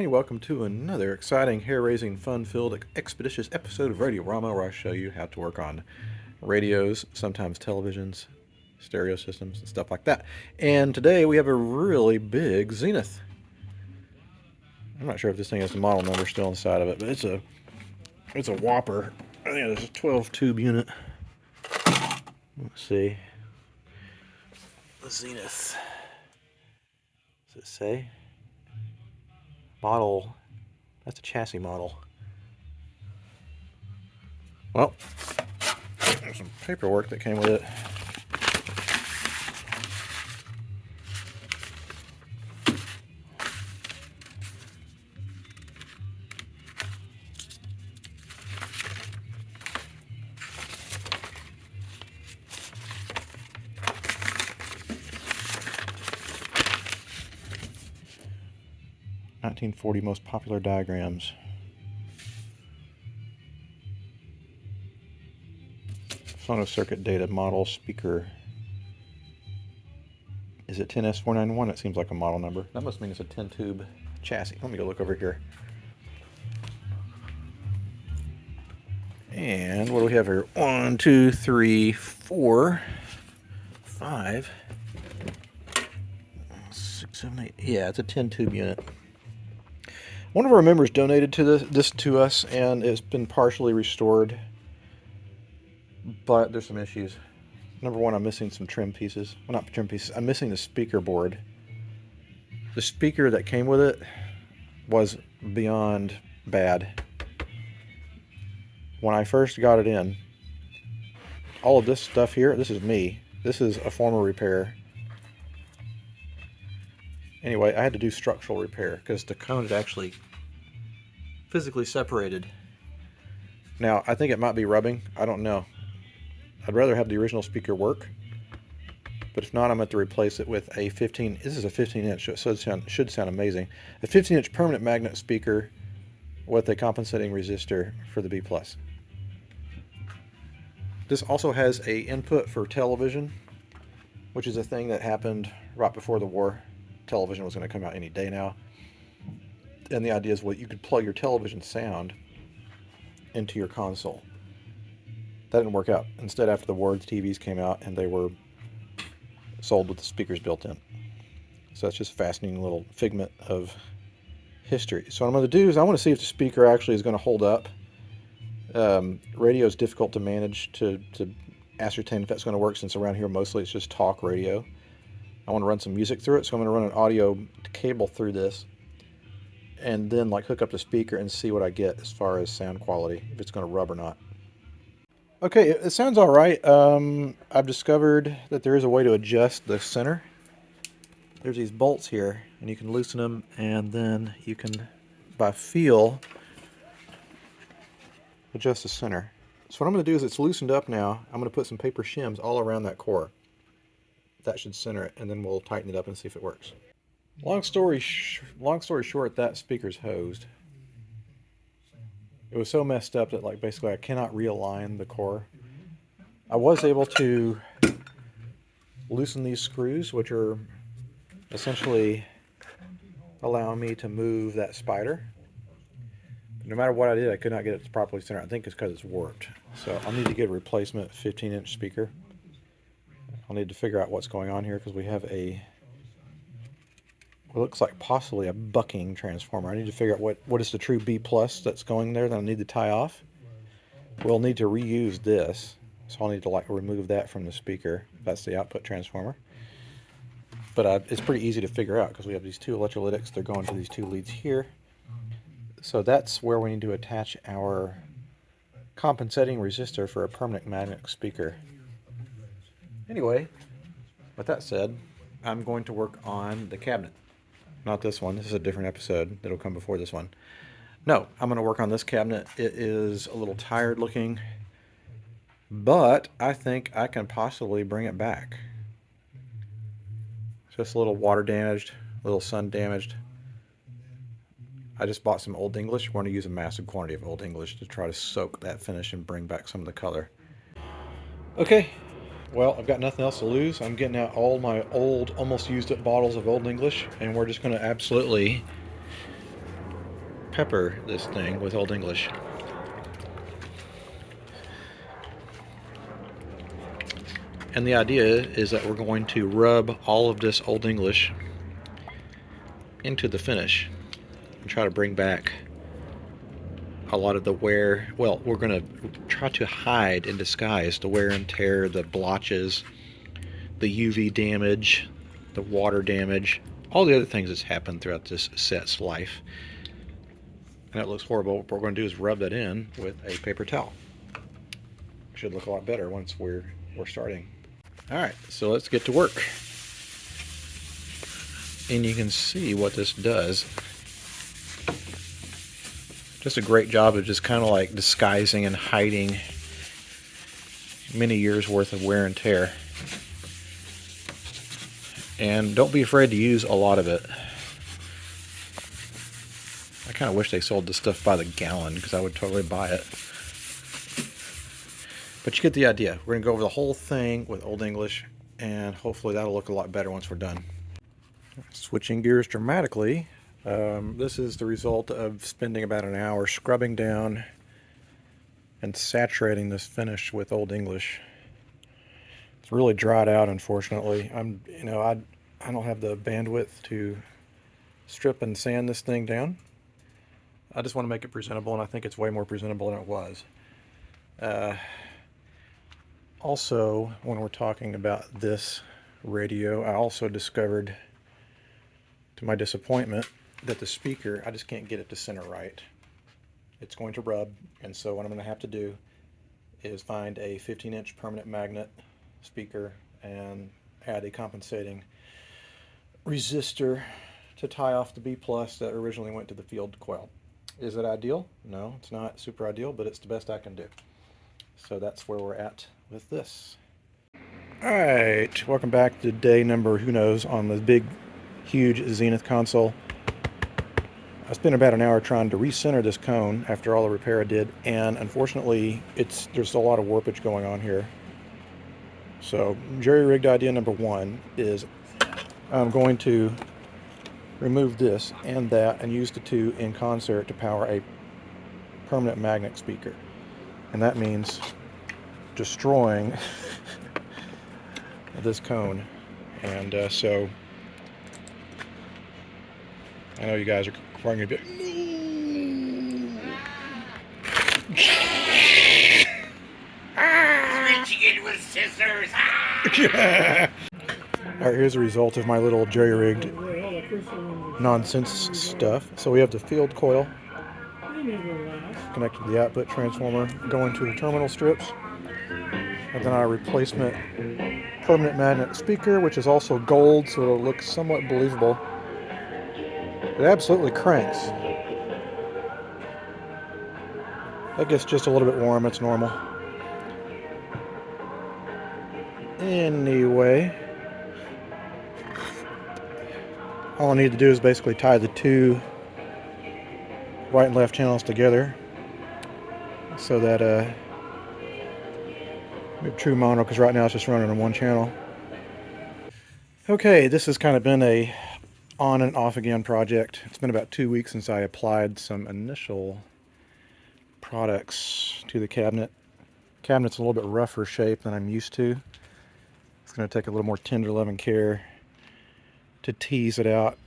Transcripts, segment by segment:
everybody. Welcome to another exciting, hair-raising, fun-filled, expeditious episode of Radiorama, where I show you how to work on radios, sometimes televisions, stereo systems, and stuff like that. And today we have a really big Zenith. I'm not sure if this thing has the model number still on the side of it, but it's a whopper. I think it's a 12-tube unit. Let's see. The Zenith. Does it say? Model. That's a chassis model. Well, there's some paperwork that came with it. "1940 most popular diagrams." Phono circuit data model speaker. Is it 10S491? It seems like a model number. That must mean it's a 10-tube chassis. Let me go look over here. And what do we have here? 1, 2, 3, 4, 5, 6, 7, 8. Yeah, it's a 10-tube unit. One of our members donated to this to us, and it's been partially restored, but there's some issues. Number one, I'm missing some trim pieces. Well, not trim pieces. I'm missing the speaker board. The speaker that came with it was beyond bad. When I first got it in, all of this stuff here, this is me. This is a former repair. Anyway, I had to do structural repair because the cone had actually physically separated. Now, I think it might be rubbing. I don't know. I'd rather have the original speaker work, but if not, I'm going to replace it with a 15. This is a 15-inch, so it should sound amazing. A 15-inch permanent magnet speaker with a compensating resistor for the B+. This also has a input for television, which is a thing that happened right before the war. Television was going to come out any day now, and the idea is, well, you could plug your television sound into your console. That didn't work out. Instead, after the war, the TVs came out and they were sold with the speakers built in. So that's just a fascinating little figment of history. So what I'm going to do is I want to see if the speaker actually is going to hold up. Radio is difficult to manage to ascertain if that's going to work, since around here mostly it's just talk radio. I want to run some music through it, so I'm going to run an audio cable through this and then hook up the speaker and see what I get as far as sound quality, if it's going to rub or not. Okay, it sounds all right. I've discovered that there is a way to adjust the center. There's these bolts here, and you can loosen them, and then you can, by feel, adjust the center. So what I'm going to do is, it's loosened up now. I'm going to put some paper shims all around that core. That should center it, and then we'll tighten it up and see if it works. Long story short, that speaker's hosed. It was so messed up that basically I cannot realign the core. I was able to loosen these screws, which are essentially allowing me to move that spider. But no matter what I did, I could not get it to properly center. I think it's because it's warped. So I'll need to get a replacement 15-inch speaker. I'll need to figure out what's going on here, because we have what looks like possibly a bucking transformer. I need to figure out what is the true B+ that's going there that I need to tie off. We'll need to reuse this, so I'll need to remove that from the speaker. That's the output transformer. But it's pretty easy to figure out, because we have these two electrolytics. They're going to these two leads here. So that's where we need to attach our compensating resistor for a permanent magnet speaker. Anyway, with that said, I'm going to work on the cabinet. Not this one. This is a different episode that'll come before this one. No, I'm going to work on this cabinet. It is a little tired looking, but I think I can possibly bring it back. It's just a little water damaged, a little sun damaged. I just bought some Old English. We're going to use a massive quantity of Old English to try to soak that finish and bring back some of the color. Okay. Well, I've got nothing else to lose. I'm getting out all my old, almost used up bottles of Old English, and we're just going to absolutely pepper this thing with Old English. And the idea is that we're going to rub all of this Old English into the finish and try to bring back a lot of the wear. Well, we're going to try to hide and disguise the wear and tear, the blotches, the UV damage, the water damage, all the other things that's happened throughout this set's life. And it looks horrible. What we're going to do is rub that in with a paper towel. Should look a lot better once we're starting. Alright, so let's get to work. And you can see what this does. Just a great job of just kind of like disguising and hiding many years worth of wear and tear. And don't be afraid to use a lot of it. I kind of wish they sold this stuff by the gallon because I would totally buy it. But you get the idea. We're going to go over the whole thing with Old English, and hopefully that'll look a lot better once we're done. Switching gears dramatically, this is the result of spending about an hour scrubbing down and saturating this finish with Old English. It's really dried out, unfortunately. I don't have the bandwidth to strip and sand this thing down. I just want to make it presentable, and I think it's way more presentable than it was. Also, when we're talking about this radio, I also discovered, to my disappointment, that the speaker, I just can't get it to center right. It's going to rub, and so what I'm going to have to do is find a 15-inch permanent magnet speaker and add a compensating resistor to tie off the B+ that originally went to the field coil. Is it ideal? No, it's not super ideal, but it's the best I can do. So that's where we're at with this. Alright, welcome back to day number who knows on the big, huge Zenith console. I spent about an hour trying to recenter this cone after all the repair I did, and unfortunately there's a lot of warpage going on here. So jerry-rigged idea number one is I'm going to remove this and that and use the two in concert to power a permanent magnet speaker. And that means destroying this cone. And so I know you guys are probably going to be Switching it with scissors. Alright, here's the result of my little jerry-rigged nonsense stuff. So we have the field coil connected to the output transformer going to the terminal strips, and then our replacement permanent magnet speaker, which is also gold, so it'll look somewhat believable. It absolutely cranks. That gets just a little bit warm, it's normal. Anyway, all I need to do is basically tie the two right and left channels together so that we have true mono, because right now it's just running on one channel. Okay, this has kind of been a on and off again project. It's been about 2 weeks since I applied some initial products to the cabinet. Cabinet's a little bit rougher shape than I'm used to. It's going to take a little more tender loving care to tease it out.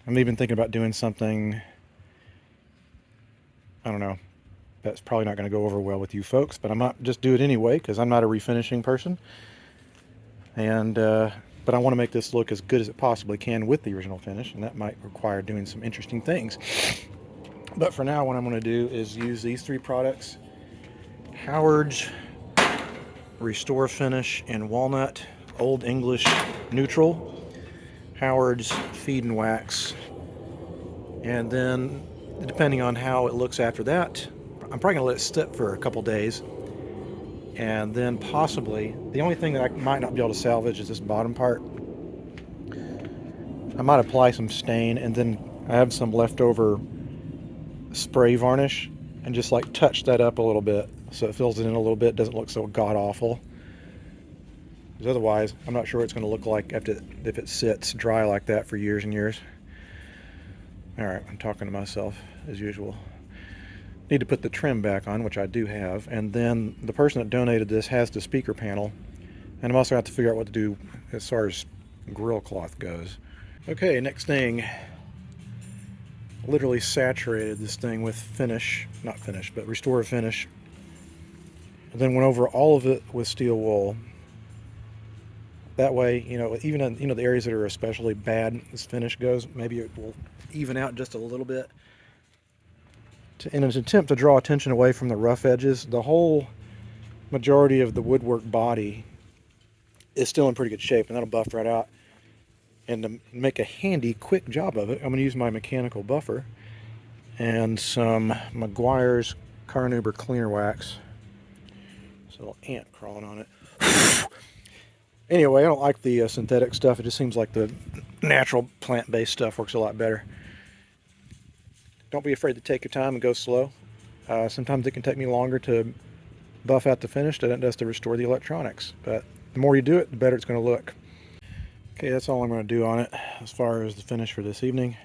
I'm even thinking about doing something, I don't know, that's probably not going to go over well with you folks, but I might just do it anyway because I'm not a refinishing person. And but I want to make this look as good as it possibly can with the original finish, and that might require doing some interesting things. But for now, what I'm going to do is use these three products: Howard's Restore Finish in Walnut, Old English Neutral, Howard's Feed and Wax, and then depending on how it looks after that, I'm probably going to let it sit for a couple days, and then possibly, the only thing that I might not be able to salvage is this bottom part. I might apply some stain, and then I have some leftover spray varnish, and just like touch that up a little bit so it fills it in a little bit, doesn't look so god-awful. Because otherwise, I'm not sure what it's going to look like if it sits dry like that for years and years. Alright, I'm talking to myself as usual. Need to put the trim back on, which I do have, and then the person that donated this has the speaker panel, and I'm also going to have to figure out what to do as far as grill cloth goes. Okay, next thing. Literally saturated this thing with finish, not finish, but restorative finish, and then went over all of it with steel wool. That way, even in the areas that are especially bad as finish goes, maybe it will even out just a little bit. In an attempt to draw attention away from the rough edges, the whole majority of the woodwork body is still in pretty good shape, and that'll buff right out. And to make a handy, quick job of it, I'm going to use my mechanical buffer and some Meguiar's Carnauba cleaner wax. There's a little ant crawling on it. Anyway, I don't like the synthetic stuff. It just seems like the natural plant-based stuff works a lot better. Don't be afraid to take your time and go slow. Sometimes it can take me longer to buff out the finish than it does to restore the electronics. But the more you do it, the better it's going to look. Okay, that's all I'm going to do on it as far as the finish for this evening.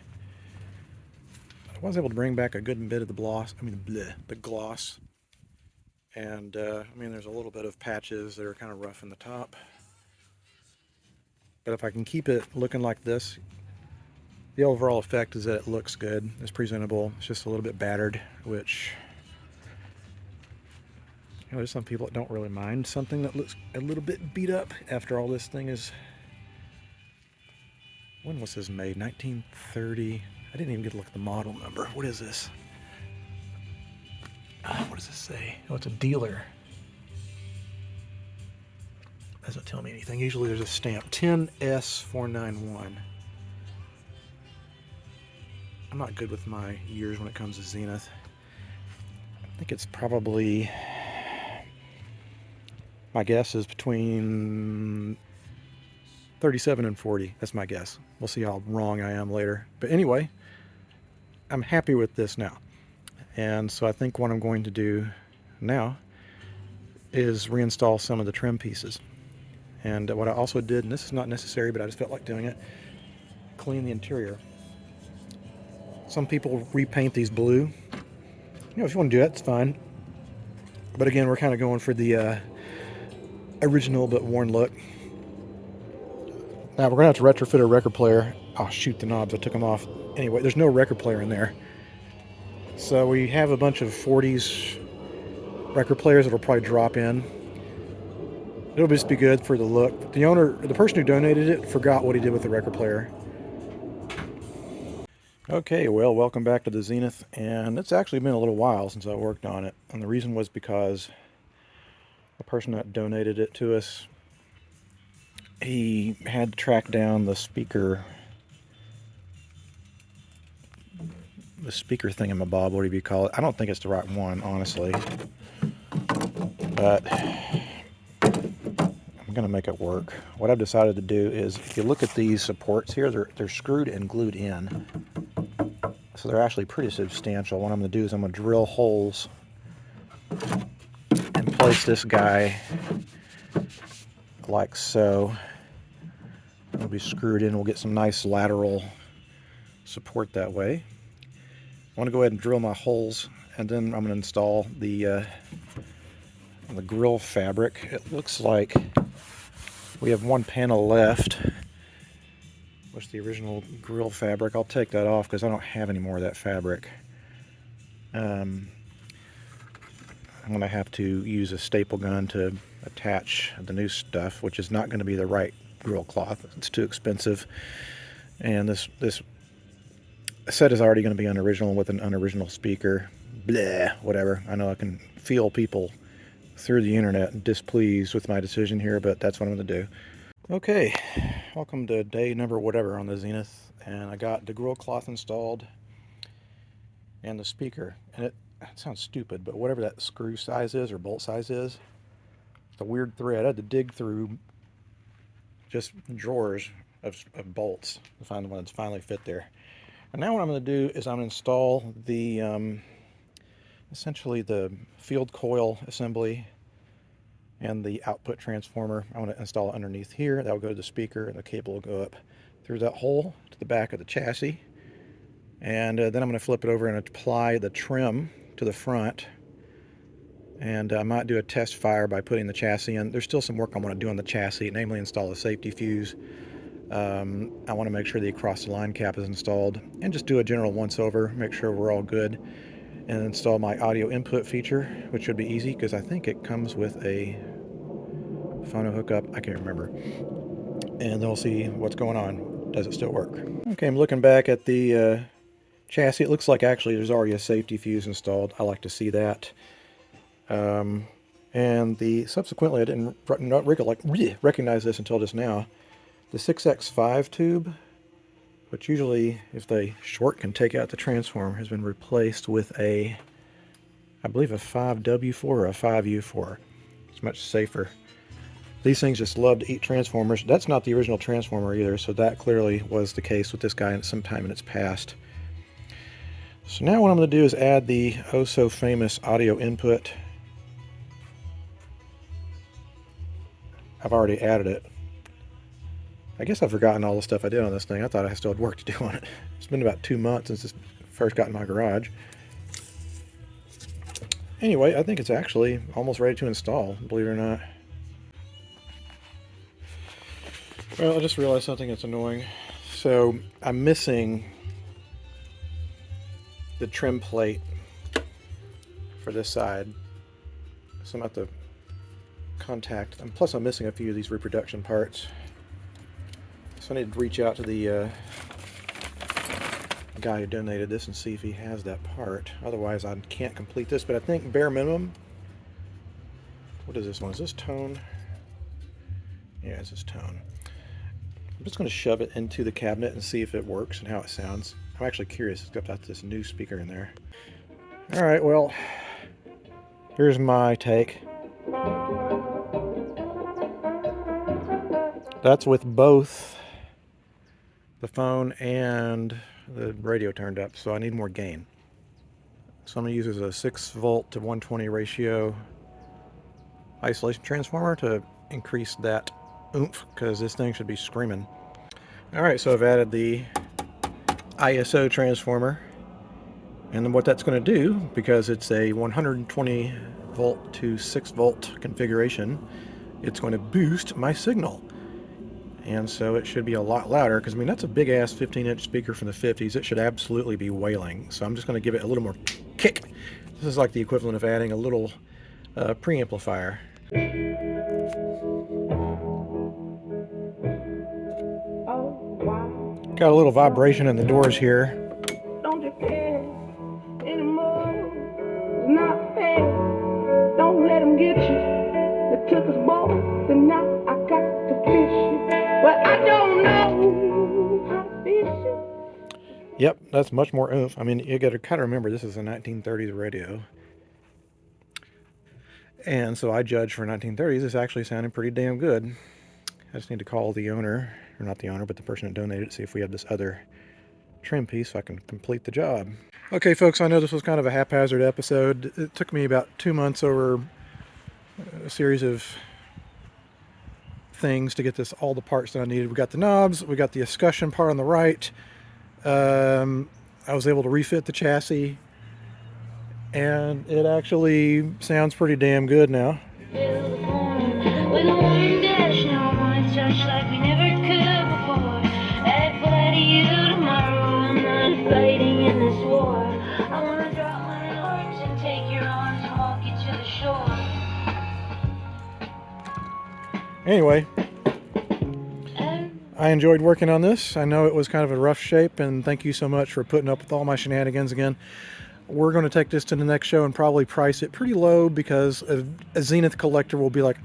I was able to bring back a good bit of the gloss. The gloss. And there's a little bit of patches that are kind of rough in the top. But if I can keep it looking like this, the overall effect is that it looks good. It's presentable. It's just a little bit battered, which, there's some people that don't really mind something that looks a little bit beat up after all this thing is. When was this made? 1930. I didn't even get to look at the model number. What is this? What does this say? Oh, it's a dealer. Doesn't tell me anything. Usually there's a stamp. 10S491. I'm not good with my years when it comes to Zenith. I think it's probably, my guess is between 37 and 40. That's my guess. We'll see how wrong I am later. But anyway, I'm happy with this now. And so I think what I'm going to do now is reinstall some of the trim pieces. And what I also did, and this is not necessary, but I just felt like doing it, clean the interior. Some people repaint these blue. If you want to do that, it's fine. But again, we're kind of going for the original but worn look. Now we're going to have to retrofit a record player. Oh, shoot, the knobs, I took them off. Anyway, there's no record player in there. So we have a bunch of 40s record players that will probably drop in. It'll just be good for the look. The person who donated it, forgot what he did with the record player. Okay, well, welcome back to the Zenith, and it's actually been a little while since I worked on it, and the reason was because the person that donated it to us, he had to track down the speaker thingamabob, whatever you call it. I don't think it's the right one, honestly, but I'm gonna make it work. What I've decided to do is, if you look at these supports here, they're screwed and glued in. So they're actually pretty substantial. What I'm going to do is I'm going to drill holes and place this guy like so. It'll be screwed in. We'll get some nice lateral support that way. I want to go ahead and drill my holes, and then I'm going to install the grill fabric. It looks like we have one panel left. What's the original grill fabric? I'll take that off because I don't have any more of that fabric. I'm going to have to use a staple gun to attach the new stuff, which is not going to be the right grill cloth. It's too expensive. And this set is already going to be unoriginal with an unoriginal speaker. Blah, whatever. I know I can feel people through the internet displeased with my decision here, but that's what I'm going to do. Okay, welcome to day number whatever on the Zenith, and I got the grill cloth installed and the speaker, and it sounds stupid, but whatever that screw size is or bolt size is, it's a weird thread. I had to dig through just drawers of bolts to find the one that's finally fit there. And now what I'm going to do is I'm going to install the essentially the field coil assembly and the output transformer. I want to install it underneath here. That will go to the speaker, and the cable will go up through that hole to the back of the chassis. And then I'm going to flip it over and apply the trim to the front. And I might do a test fire by putting the chassis in. There's still some work I want to do on the chassis, namely install a safety fuse. I want to make sure the across the line cap is installed and just do a general once over, make sure we're all good, and install my audio input feature, which should be easy because I think it comes with a phono hookup. I can't remember. And then we'll see what's going on. Does it still work? Okay, I'm looking back at the chassis. It looks like actually there's already a safety fuse installed. I like to see that. And subsequently I didn't recognize this until just now. The 6x5 tube, which usually if they short can take out the transformer, has been replaced with I believe a 5W4 or a 5U4. It's much safer. These things just love to eat transformers. That's not the original transformer either, so that clearly was the case with this guy at some time in its past. So now what I'm going to do is add the oh so famous audio input. I've already added it. I guess I've forgotten all the stuff I did on this thing. I thought I still had work to do on it. It's been about 2 months since this first got in my garage. Anyway, I think it's actually almost ready to install, believe it or not. Well, I just realized something that's annoying. So I'm missing the trim plate for this side. So I'm at the contact, and plus I'm missing a few of these reproduction parts. So I need to reach out to the guy who donated this and see if he has that part. Otherwise I can't complete this, but I think bare minimum, what is this one? Is this tone? Yeah, it's this tone. I'm just going to shove it into the cabinet and see if it works and how it sounds. I'm actually curious. It's got this new speaker in there. Alright, well, here's my take. That's with both the phone and the radio turned up, so I need more gain. So I'm going to use a 6 volt to 120 ratio isolation transformer to increase that oomph, because this thing should be screaming. Alright, so I've added the ISO transformer, and then what that's going to do, because it's a 120 volt to 6 volt configuration, it's going to boost my signal. And so it should be a lot louder, because I mean that's a big ass 15-inch speaker from the 50s. It should absolutely be wailing. So I'm just going to give it a little more kick. This is like the equivalent of adding a little preamplifier. Got a little vibration in the doors here. Don't you care anymore? It's not fair. Don't let them get you. They took us both, and now I got to fish you. Well, I don't know how to fish you. Yep, that's much more oomph. I mean, you got to kind of remember this is a 1930s radio. And so I judge for 1930s, it's actually sounding pretty damn good. I just need to call the owner, or not the owner, but the person that donated, see if we have this other trim piece so I can complete the job. Okay, folks, I know this was kind of a haphazard episode. It took me about 2 months over a series of things to get all the parts that I needed. We got the knobs, we got the escutcheon part on the right. I was able to refit the chassis, and it actually sounds pretty damn good now. Like we never could before. I'd fly to you tomorrow. I'm not fighting in this war. I wanna drop my arms and take your arms and walk you to the shore. Anyway, I enjoyed working on this. I know it was kind of a rough shape, and thank you so much for putting up with all my shenanigans again. We're going to take this to the next show and probably price it pretty low, because a Zenith collector will be like,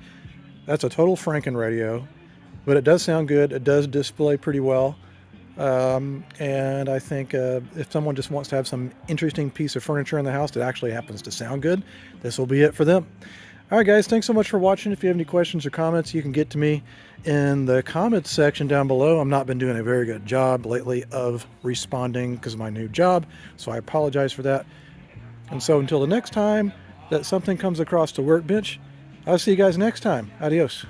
that's a total Franken radio. But it does sound good. It does display pretty well. And I think if someone just wants to have some interesting piece of furniture in the house that actually happens to sound good, this will be it for them. All right, guys, thanks so much for watching. If you have any questions or comments, you can get to me in the comments section down below. I've not been doing a very good job lately of responding because of my new job, so I apologize for that. And so until the next time that something comes across the workbench, I'll see you guys next time. Adios.